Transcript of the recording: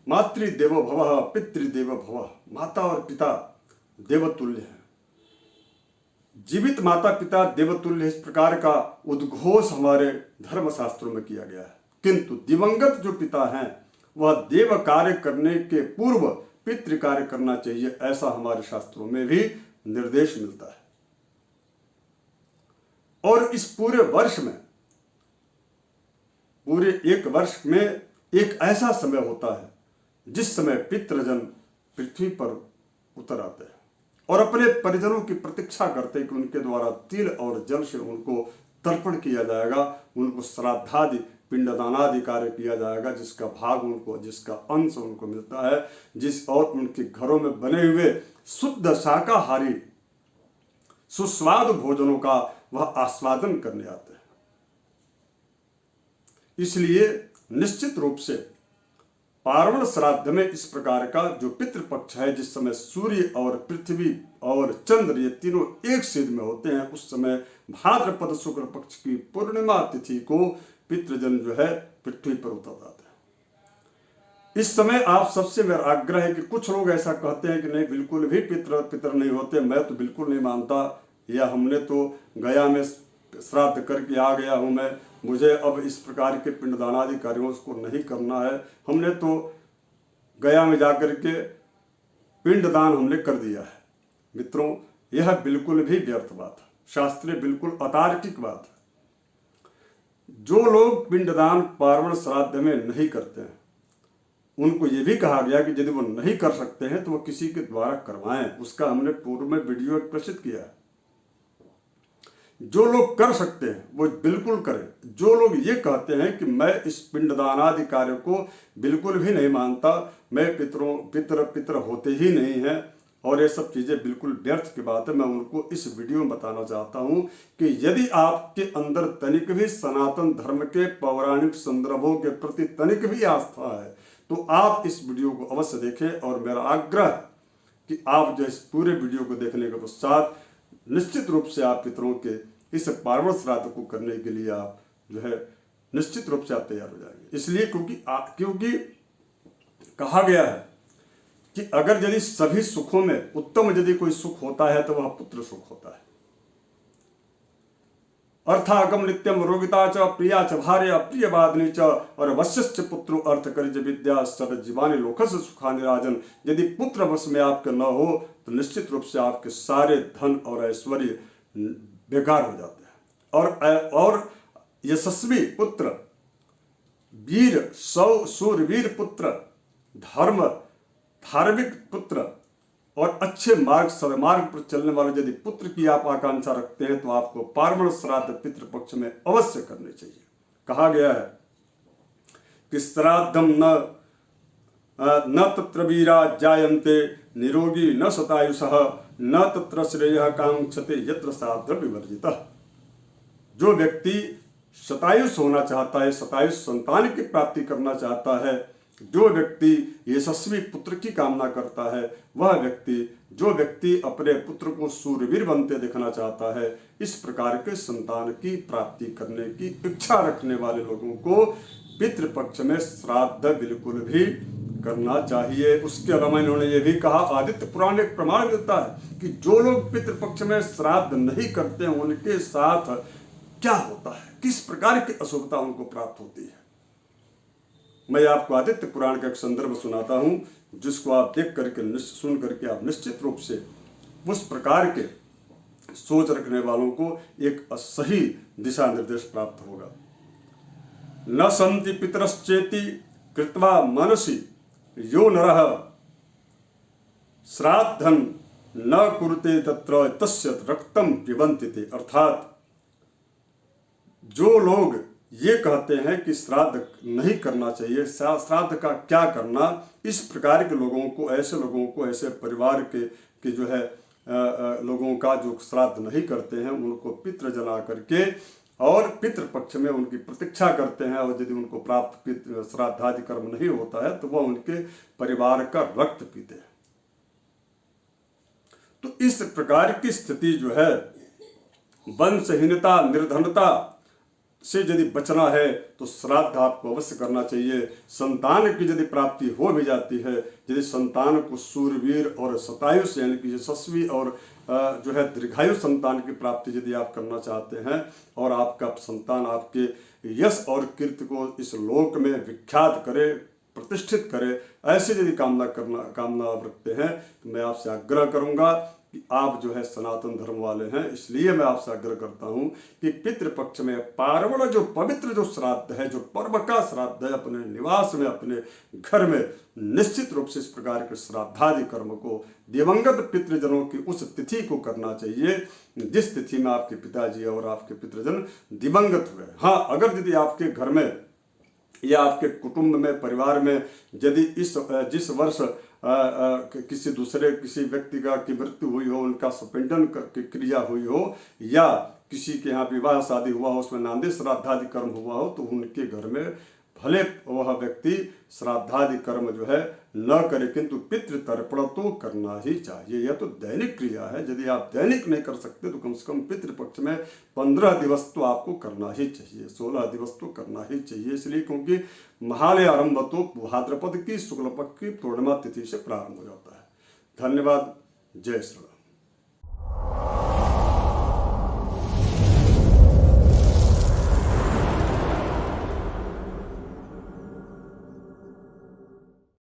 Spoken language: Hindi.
मातृदेवो भवः पितृदेवो भवः। माता और पिता देवतुल्य हैं। जीवित माता पिता देवतुल्य, इस प्रकार का उद्घोष हमारे धर्मशास्त्रों में किया गया है। किंतु दिवंगत जो पिता हैं वह देव कार्य करने के पूर्व पितृ कार्य करना चाहिए, ऐसा हमारे शास्त्रों में भी निर्देश मिलता है। और इस पूरे वर्ष में, पूरे एक वर्ष में एक ऐसा समय होता है जिस समय पितृजन पृथ्वी पर उतर आते हैं और अपने परिजनों की प्रतीक्षा करते हैं कि उनके द्वारा तिल और जल से उनको तर्पण किया जाएगा, उनको श्राद्धादि पिंडदानादि कार्य किया जाएगा, जिसका भाग उनको, जिसका अंश उनको मिलता है, जिस और उनके घरों में बने हुए शुद्ध शाकाहारी सुस्वादु भोजनों का वह आस्वादन करने आते हैं। इसलिए निश्चित रूप से पार्वण श्राद्ध में इस प्रकार का जो पितृपक्ष है, जिस समय सूर्य और पृथ्वी और चंद्र ये तीनों एक सिद्ध में होते हैं, उस समय भाद्रपद शुक्ल पक्ष की पूर्णिमा तिथि को पितृजन जो है पृथ्वी पर उतर जाते हैं। इस समय आप सबसे मेरा आग्रह है कि कुछ लोग ऐसा कहते हैं कि नहीं, बिल्कुल भी पितर नहीं होते, मैं तो बिल्कुल नहीं मानता, या हमने तो गया में श्राद्ध करके आ गया हूं, मैं, मुझे अब इस प्रकार के पिंडदानादि कार्यों को नहीं करना है, हमने तो गया में जाकर के पिंडदान हमने कर दिया है। मित्रों, यह बिल्कुल भी व्यर्थ बात है, शास्त्रीय बिल्कुल अतार्किक बात है। जो लोग पिंडदान पार्वण श्राद्ध में नहीं करते हैं उनको ये भी कहा गया कि यदि वो नहीं कर सकते हैं तो वो किसी के द्वारा करवाएं। उसका हमने पूर्व में वीडियो प्रस्तुत किया है। जो लोग कर सकते हैं वो बिल्कुल करें। जो लोग ये कहते हैं कि मैं इस पिंडदान आदि कार्य को बिल्कुल भी नहीं मानता, मैं पितर होते ही नहीं हैं और ये सब चीज़ें बिल्कुल व्यर्थ की बात है, मैं उनको इस वीडियो में बताना चाहता हूं कि यदि आपके अंदर तनिक भी सनातन धर्म के पौराणिक संदर्भों के प्रति तनिक भी आस्था है तो आप इस वीडियो को अवश्य देखें। और मेरा आग्रह है कि आप जो इस पूरे वीडियो को देखने के पश्चात निश्चित रूप से आप पितरों के इस पार्वण श्राद्ध को करने के लिए आप जो है निश्चित रूप से आप तैयार हो जाएंगे। इसलिए क्योंकि कहा गया है कि अगर यदि सभी सुखों में उत्तम यदि कोई सुख होता है तो वह पुत्र सुख होता है। अर्थागम नित्यम रोगिता च प्रिया च भार्या प्रिय वादिनी च और वश्यश्च पुत्रो अर्थ करिज विद्या सद जीवानी लोकस सुखानि राजन। यदि पुत्र वश में आपके न हो तो निश्चित रूप से आपके सारे धन और ऐश्वर्य बेकार हो जाते हैं। और यशस्वी पुत्र, वीर सूरवीर पुत्र, धार्मिक पुत्र और अच्छे मार्ग सदमार्ग पर चलने वाले यदि पुत्र की आप आकांक्षा रखते हैं तो आपको पार्वण श्राद्ध पितृपक्ष में अवश्य करने चाहिए। कहा गया है कि श्राद्धम न तत्र वीरा जायन्ते निरोगी न शतायुषः न तत्र श्रेयः कांक्षते यत्र श्राद्ध विवर्जितः। जो व्यक्ति शतायुष होना चाहता है, शतायुष संतान की प्राप्ति करना चाहता है, जो व्यक्ति यशस्वी पुत्र की कामना करता है, जो व्यक्ति अपने पुत्र को सूरवीर बनते देखना चाहता है, इस प्रकार के संतान की प्राप्ति करने की इच्छा रखने वाले लोगों को पितृपक्ष में श्राद्ध बिल्कुल भी करना चाहिए। उसके अलावा इन्होंने ये भी कहा, आदित्य पुराण एक प्रमाण देता है कि जो लोग पितृपक्ष में श्राद्ध नहीं करते हैं उनके साथ क्या होता है, किस प्रकार की अशुभता उनको प्राप्त होती है। मैं आपको आदित्य पुराण का एक संदर्भ सुनाता हूं जिसको आप देख करके सुन करके आप निश्चित रूप से उस प्रकार के सोच रखने वालों को एक सही दिशा निर्देश प्राप्त होगा। न संति पितरश्चेति कृत्वा मनसि यो नरः श्राद्धं न कुरुते तत्र तस्य रक्तम पिबन्ति ते। अर्थात जो लोग ये कहते हैं कि श्राद्ध नहीं करना चाहिए, श्राद्ध का क्या करना, इस प्रकार के लोगों को, ऐसे लोगों को, ऐसे परिवार के जो है लोगों का जो श्राद्ध नहीं करते हैं उनको पितृ जना करके और पितृपक्ष में उनकी प्रतीक्षा करते हैं और यदि उनको प्राप्त श्राद्धादि कर्म नहीं होता है तो वह उनके परिवार का रक्त पीते हैं। तो इस प्रकार की स्थिति जो है, वंशहीनता, निर्धनता, से यदि बचना है तो श्राद्ध आपको अवश्य करना चाहिए। संतान की यदि प्राप्ति हो भी जाती है, यदि संतान को शूरवीर और शतायु से यानी कि यशस्वी और जो है दीर्घायु संतान की प्राप्ति यदि आप करना चाहते हैं और आपका संतान आपके यश और कीर्ति को इस लोक में विख्यात करे, प्रतिष्ठित करे, ऐसे यदि कामना रखते हैं तो मैं आपसे आग्रह करूंगा कि आप जो है सनातन धर्म वाले हैं, इसलिए मैं आपसे आग्रह करता हूं कि पितृपक्ष में पार्वण जो पवित्र जो श्राद्ध है, जो पर्व का श्राद्ध है, अपने निवास में अपने घर में निश्चित रूप से इस प्रकार के श्राद्धादि कर्म को दिवंगत पितृजनों की उस तिथि को करना चाहिए जिस तिथि में आपके पिताजी और आपके पितृजन दिवंगत हुए। हाँ, अगर यदि आपके घर में या आपके कुटुंब में, परिवार में यदि जिस वर्ष किसी व्यक्ति की मृत्यु हुई हो, उनका संपिंडन की क्रिया हुई हो, या किसी के यहाँ विवाह शादी हुआ हो, उसमें नांदे श्राद्धादि कर्म हुआ हो, तो उनके घर में भले वह व्यक्ति श्राद्धादि कर्म जो है न करे, किंतु पितृ तर्पण तो करना ही चाहिए। यह तो दैनिक क्रिया है। यदि आप दैनिक नहीं कर सकते तो कम से कम पितृपक्ष में 15 दिवस तो आपको करना ही चाहिए, 16 दिवस तो करना ही चाहिए। इसलिए क्योंकि महालय आरंभ तो भाद्रपद की शुक्ल पक्ष की पूर्णिमा तिथि से प्रारंभ हो जाता है। धन्यवाद। जय श्री राम।